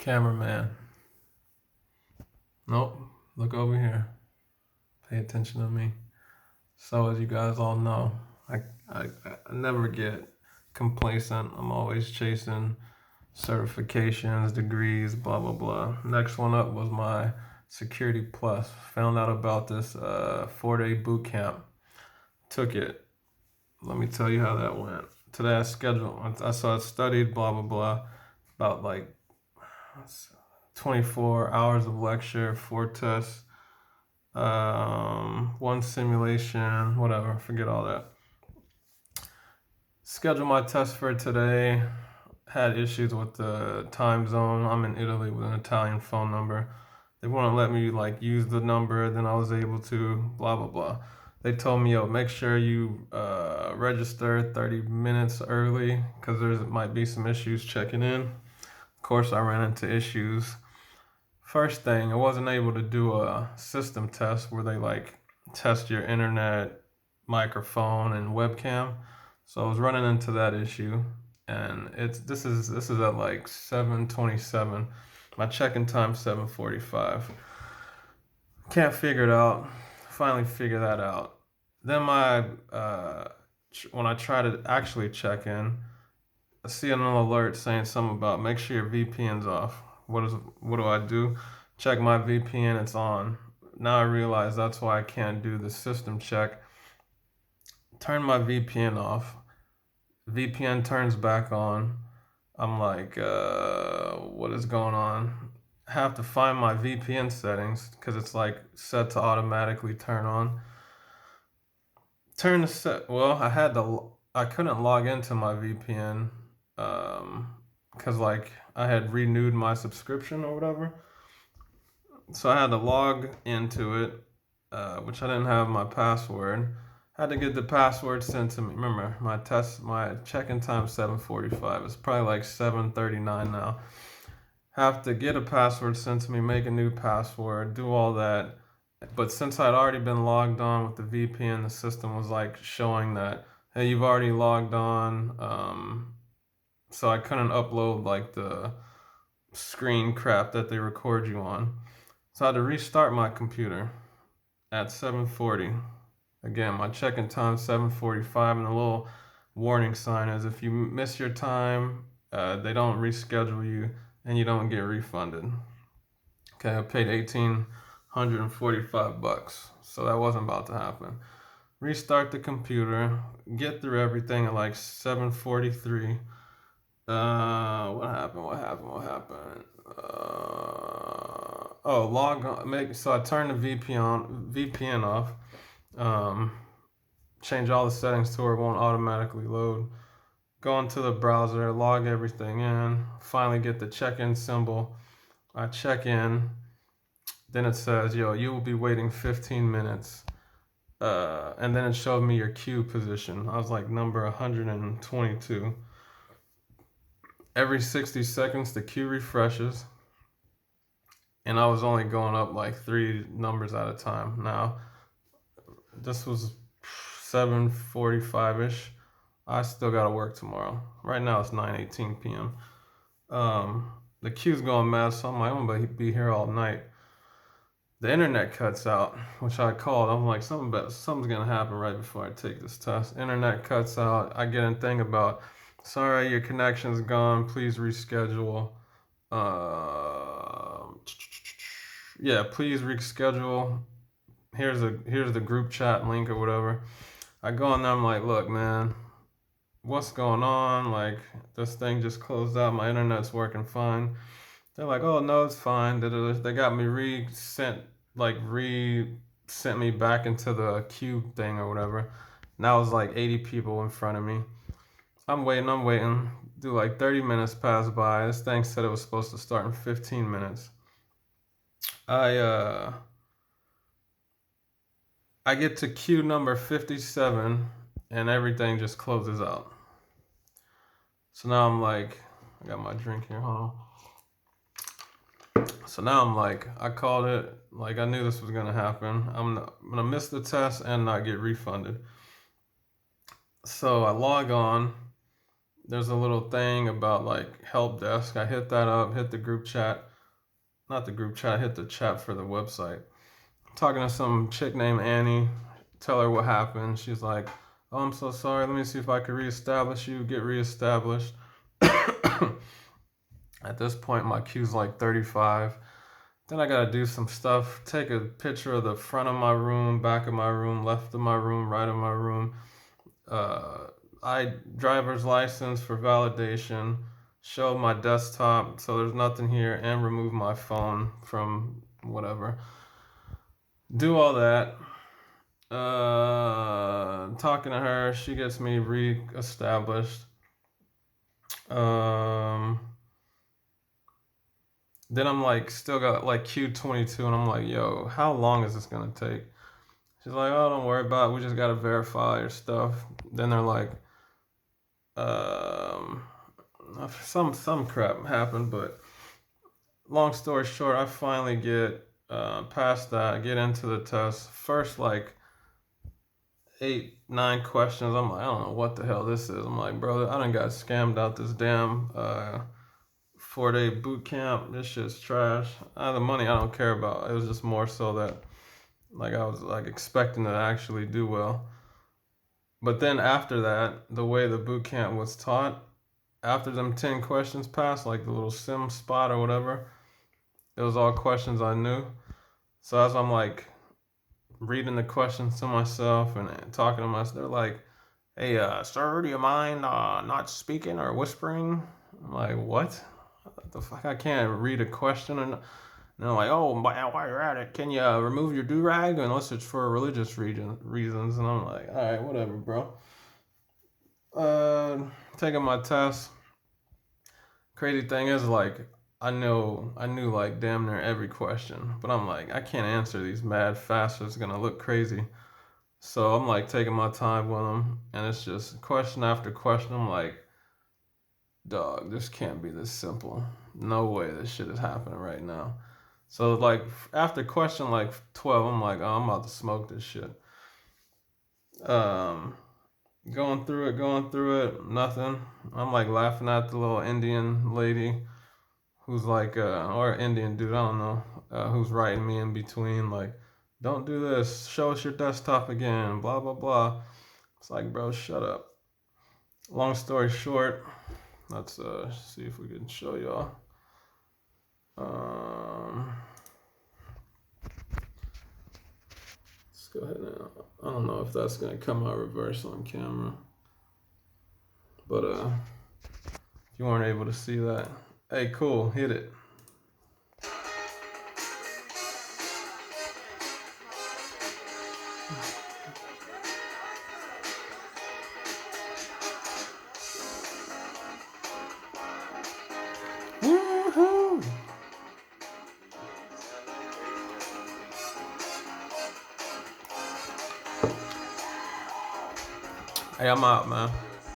Cameraman. Nope. Look over here. Pay attention to me. So as you guys all know, I never get complacent. I'm always chasing certifications, degrees, blah blah blah. Next one up was my Security Plus. Found out about this 4-day boot camp. Took it. Let me tell you how that went. Today I scheduled. I studied blah blah blah about like 24 hours of lecture, 4 tests, one simulation, whatever, forget all that. Scheduled my test for today. Had issues with the time zone. I'm in Italy with an Italian phone number. They wouldn't let me like use the number. Then I was able to blah blah blah. They told me, yo, make sure you register 30 minutes early because there might be some issues checking in. Of course, I ran into issues. First thing, I wasn't able to do a system test where they like test your internet, microphone, and webcam. So I was running into that issue, and this is at like 7:27. My check-in time 7:45. Can't figure it out. Finally figure that out. Then when I try to actually check in, I see an alert saying something about make sure your VPN's off. What do I do? Check my VPN, it's on. Now I realize that's why I can't do the system check. Turn my VPN off. VPN turns back on. I'm like, what is going on? I have to find my VPN settings because it's like set to automatically turn on. I couldn't log into my VPN because like I had renewed my subscription or whatever. So I had to log into it, which I didn't have my password. Had to get the password sent to me. Remember, my check-in time 7:45. It's probably like 7:39 now. Have to get a password sent to me, make a new password, do all that. But since I'd already been logged on with the VPN, the system was like showing that, hey, you've already logged on. So I couldn't upload like the screen crap that they record you on. So I had to restart my computer at 7:40. Again, my check-in time 7:45, and the little warning sign is if you miss your time, they don't reschedule you and you don't get refunded. Okay, I paid $1,845, so that wasn't about to happen. Restart the computer, get through everything at like 7:43. What happened? Log on. So I turned the VPN off. Change all the settings to where it won't automatically load. Go into the browser, log everything in. Finally get the check-in symbol. I check in. Then it says, yo, you will be waiting 15 minutes. And then it showed me your queue position. I was like number 122. Every 60 seconds, the queue refreshes. And I was only going up like 3 numbers at a time. Now, this was 7:45-ish. I still got to work tomorrow. Right now, it's 9:18 p.m. The queue's going mad, so I'm like, I'm going to be here all night. The internet cuts out, which I called. I'm like, something's going to happen right before I take this test. Internet cuts out. I get a thing about, sorry, your connection's gone. Please reschedule. Please reschedule. Here's the group chat link or whatever. I go on there. I'm like, look, man, what's going on? Like, this thing just closed out. My internet's working fine. They're like, oh no, it's fine. They got me resent me back into the queue thing or whatever. Now it's like 80 people in front of me. I'm waiting. Do like 30 minutes pass by. This thing said it was supposed to start in 15 minutes. I get to queue number 57 and everything just closes out. So now I'm like, I got my drink here, hold on. So now I'm like, I called it, like I knew this was gonna happen. I'm gonna miss the test and not get refunded. So I log on, there's a little thing about like help desk. I hit that up, hit the group chat, not the group chat, hit the chat for the website. I'm talking to some chick named Annie, tell her what happened. She's like, "Oh, I'm so sorry. Let me see if I can reestablish you, get reestablished." At this point, my queue's like 35. Then I gotta do some stuff, take a picture of the front of my room, back of my room, left of my room, right of my room. Uh, I driver's license for validation, show my desktop so there's nothing here, and remove my phone from whatever. Do all that. Talking to her, she gets me re-established. Um, then I'm like, still got like Q22, and I'm like, yo, how long is this gonna take? She's like, oh, don't worry about it. We just gotta verify your stuff. Then they're like, um, some crap happened, but long story short, I finally get past that, get into the test. First, like 8, 9 questions. I'm like, I don't know what the hell this is. I'm like, bro, I done got scammed out this damn 4-day boot camp. This shit's trash. The money I don't care about. It was just more so that like I was like expecting to actually do well. But then after that, the way the boot camp was taught, after them 10 questions passed, like the little sim spot or whatever, it was all questions I knew. So as I'm like reading the questions to myself and talking to myself, they're like, hey, sir, do you mind not speaking or whispering? I'm like, what? What the fuck? I can't read a question. And they're like, oh, while you're at it, can you remove your do-rag unless it's for religious reasons? And I'm like, all right, whatever, bro. Taking my test. Crazy thing is, like, I knew like damn near every question, but I'm like, I can't answer these mad fast. It's gonna look crazy. So I'm like taking my time with them, and it's just question after question. I'm like, dog, this can't be this simple. No way this shit is happening right now. So like after question like 12, I'm like, oh, I'm about to smoke this shit. Um, going through it, nothing. I'm like laughing at the little Indian lady who's like, or Indian dude, I don't know, who's writing me in between, like, don't do this, show us your desktop again, blah, blah, blah. It's like, bro, shut up. Long story short, let's see if we can show y'all. Let's go ahead now. I don't know if that's gonna come out reverse on camera, but if you weren't able to see that, hey, cool, hit it. Woohoo! Hey, I'm out, man.